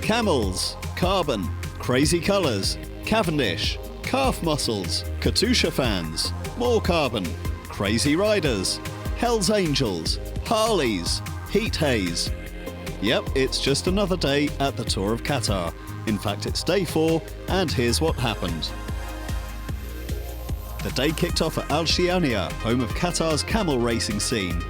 Camels, carbon, crazy colours, Cavendish, calf muscles, Katusha fans, more carbon, crazy riders, Hell's Angels, Harleys, heat haze. Yep, it's just another day at the Tour of Qatar. In fact, it's day 4, and here's what happened. The day kicked off at Al Shiania, home of Qatar's camel racing scene.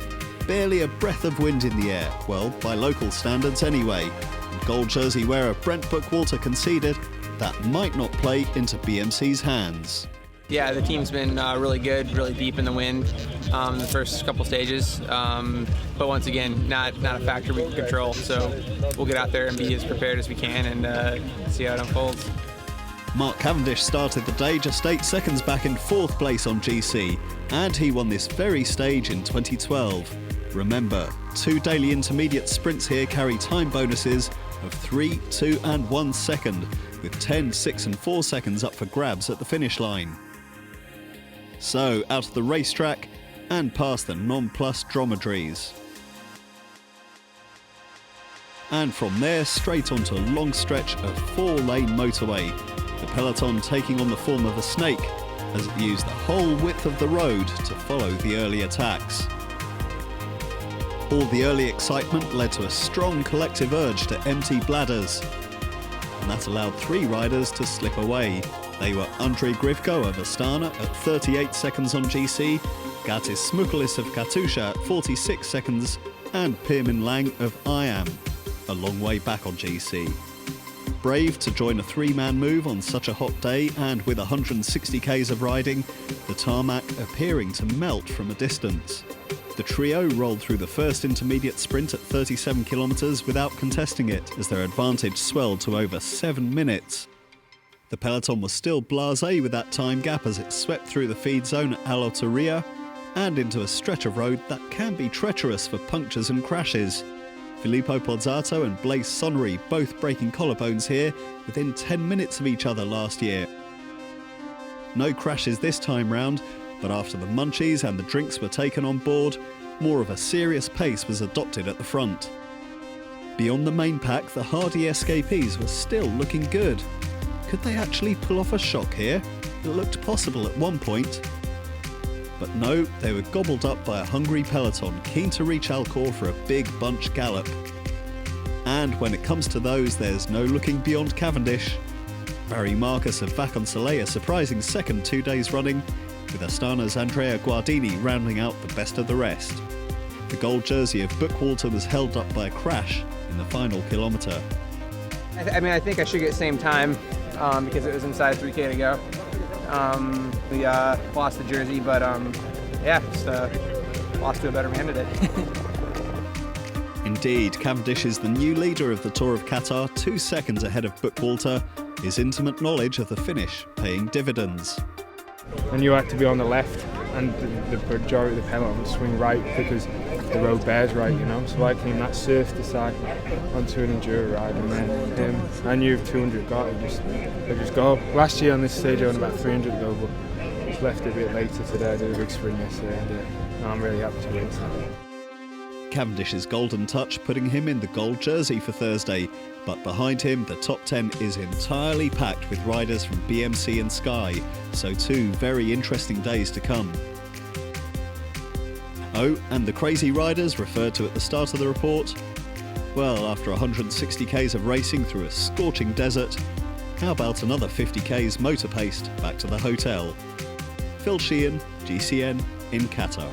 Barely a breath of wind in the air, well, by local standards anyway. And gold jersey wearer Brent Bookwalter conceded that might not play into BMC's hands. Yeah, the team's been really good, really deep in the wind in the first couple stages. But once again, not a factor we can control. So we'll get out there and be as prepared as we can and see how it unfolds. Mark Cavendish started the day just 8 seconds back in 4th place on GC, and he won this very stage in 2012. Remember, 2 daily intermediate sprints here carry time bonuses of 3, 2 and 1 second, with 10, 6 and 4 seconds up for grabs at the finish line. So, out of the racetrack and past the non-plus dromedaries. And from there, straight onto a long stretch of 4-lane motorway, the peloton taking on the form of a snake as it used the whole width of the road to follow the early attacks. All the early excitement led to a strong collective urge to empty bladders, and that allowed 3 riders to slip away. They were Andrei Grivko of Astana at 38 seconds on GC, Gatis Smukulis of Katusha at 46 seconds, and Pirmin Lang of IAM, a long way back on GC. Brave to join a 3-man move on such a hot day, and with 160 k's of riding, the tarmac appearing to melt from a distance. The trio rolled through the first intermediate sprint at 37 kilometres without contesting it, as their advantage swelled to over 7 minutes. The peloton was still blasé with that time gap as it swept through the feed zone at Al Otaria and into a stretch of road that can be treacherous for punctures and crashes. Filippo Pozzato and Blaise Sonnery both breaking collarbones here within 10 minutes of each other last year. No crashes this time round, but after the munchies and the drinks were taken on board, more of a serious pace was adopted at the front. Beyond the main pack, the hardy escapees were still looking good. Could they actually pull off a shock here? It looked possible at one point. But no, they were gobbled up by a hungry peloton keen to reach Khor for a big bunch gallop. And when it comes to those, there's no looking beyond Cavendish. Barry Marcus of Vacansoleil a surprising second 2 days running, with Astana's Andrea Guardini rounding out the best of the rest. The gold jersey of Bookwalter was held up by a crash in the final kilometre. I think I should get same time because it was inside 3K to go. We lost the jersey, but just lost to a better man today. Indeed, Cavendish is the new leader of the Tour of Qatar, 2 seconds ahead of Bookwalter, his intimate knowledge of the finish paying dividends. I knew I had to be on the left and the majority of the peloton would swing right because the road bears right, you know. So I came that surf side onto an enduro ride, and then I knew if 200 got it, just go. Last year on this stage I went about 300 to go, but just left it a bit later today. I did a big sprint yesterday, and I'm really happy to win. Cavendish's golden touch putting him in the gold jersey for Thursday, but behind him the top 10 is entirely packed with riders from BMC and Sky, so 2 very interesting days to come. Oh, and the crazy riders referred to at the start of the report? Well, after 160 k's of racing through a scorching desert, how about another 50 k's motor-paced back to the hotel? Phil Sheehan, GCN in Qatar.